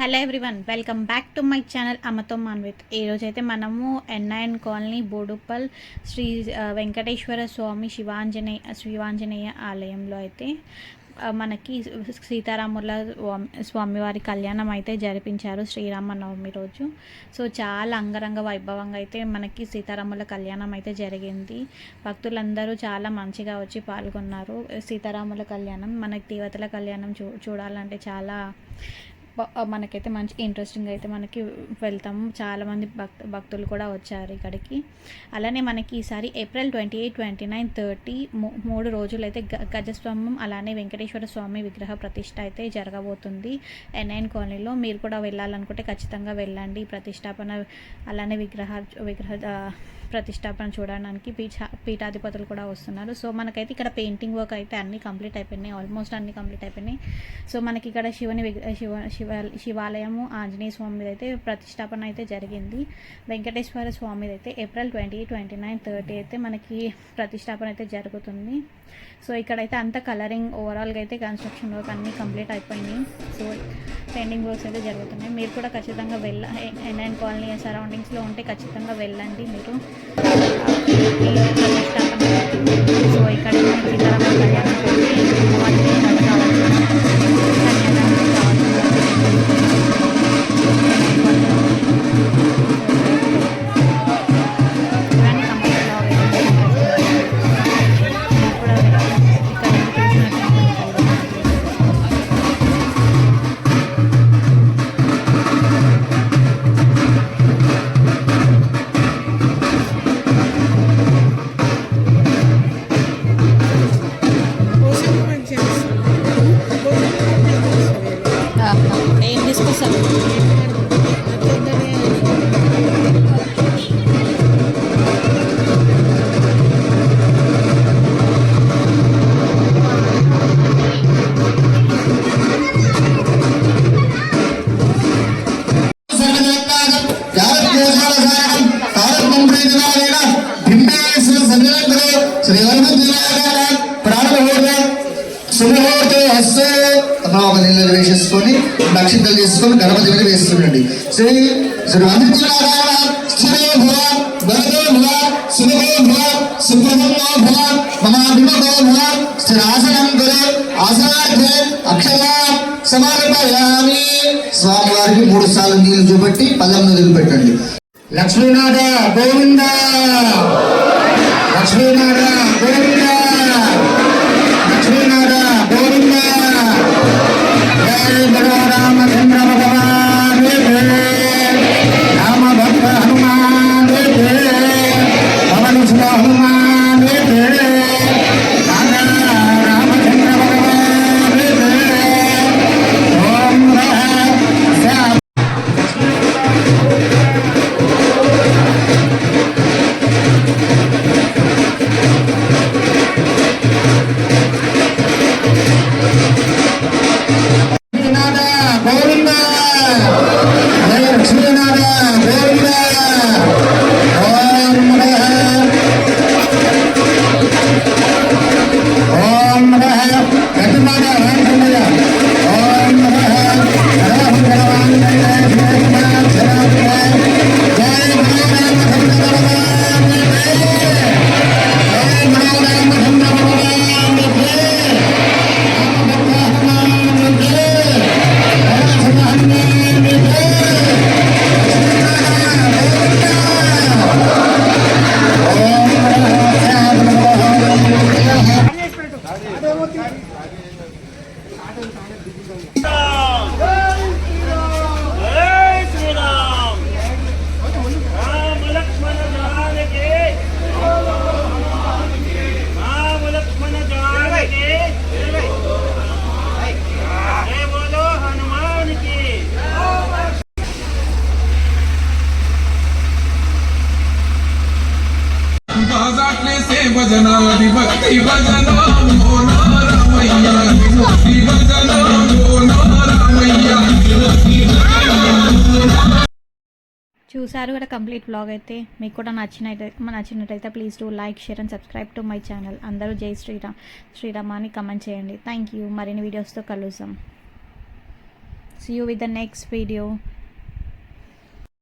Hello everyone, welcome back to my channel అమ్మతో మాన్విత్. ఈరోజైతే మనము ఎన్ఐఎన్ కాలనీ బోడుప్పల్ శ్రీ వెంకటేశ్వర స్వామి శివాంజనేయ ఆలయంలో అయితే మనకి సీతారాముల స్వామివారి కళ్యాణం అయితే జరిపించారు శ్రీరామనవమి రోజు. సో చాలా అంగరంగ వైభవంగా అయితే మనకి సీతారాముల కళ్యాణం అయితే జరిగింది. భక్తులందరూ చాలా మంచిగా వచ్చి పాల్గొన్నారు. సీతారాముల కళ్యాణం, మనకి దేవతల కళ్యాణం చూడాలంటే చాలా మనకైతే మంచి ఇంట్రెస్టింగ్ అయితే మనకి వెళ్తాము. చాలామంది భక్తులు కూడా వచ్చారు ఇక్కడికి. అలానే మనకి ఈసారి ఏప్రిల్ 28, 29, 30 3 రోజులు అయితే గజస్తంభం అలానే వెంకటేశ్వర స్వామి విగ్రహ ప్రతిష్ట అయితే జరగబోతుంది ఎన్ఐఎన్ కాలనీలో. మీరు కూడా వెళ్ళాలనుకుంటే ఖచ్చితంగా వెళ్ళండి. ప్రతిష్టాపన అలానే విగ్రహ ప్రతిష్టాపన చూడడానికి పీఠాధిపతులు కూడా వస్తున్నారు. సో మనకైతే ఇక్కడ పెయింటింగ్ వర్క్ అయితే అన్నీ కంప్లీట్ అయిపోయినాయి, ఆల్మోస్ట్ అన్నీ కంప్లీట్ అయిపోయినాయి. సో మనకి ఇక్కడ శివాలయము ఆంజనేయ స్వామి అయితే ప్రతిష్టాపన అయితే జరిగింది. వెంకటేశ్వర స్వామి అయితే ఏప్రిల్ 20, 29, 30 అయితే మనకి ప్రతిష్టాపన అయితే జరుగుతుంది. సో ఇక్కడైతే అంత కలరింగ్ ఓవరాల్గా అయితే కన్స్ట్రక్షన్ వర్క్ అన్నీ కంప్లీట్ అయిపోయినాయి. సో పెయింటింగ్ వర్క్స్ అయితే జరుగుతున్నాయి. మీరు కూడా ఖచ్చితంగా ఎన్ఐఎన్ కాలనీ సరౌండింగ్స్లో ఉంటే ఖచ్చితంగా వెళ్ళండి మీరు. సో ఇక్కడ సీతారామ కళ్యాణం ఏం తీసుకొస్తాను. వేసేసుకొని నక్షత్రాలు చేసుకొని గణపతి మీద వేస్తుండండి. శ్రీ శ్రీ స్వామి వారికి 3 సార్లు నీళ్లు చూపెట్టి పదం వదిలిపెట్టండి. లక్ష్మీనాథ గోవింద, లక్ష్మీనాథ గోవింద, లక్ష్మీనాథ గోవింద. రామచంద్ర భగవాన్ రామ భక్త హనుమాన్ పవన్ శివ హనుమాన్ రామచంద్ర భగవాన్ ఓం భజనాది భక్తి భజన రామయ్య భక్తి భజన రామయ్య. చూసారు కదా కంప్లీట్ వ్లాగ్ అయితే. మీకు కూడా నచ్చినట్టయితే please do like, share and subscribe to my channel. అందరూ జై శ్రీరామ్ అని కమెంట్ చేయండి. Thank you. మరిన్ని వీడియోస్తో కలుద్దాం. See you with the next video.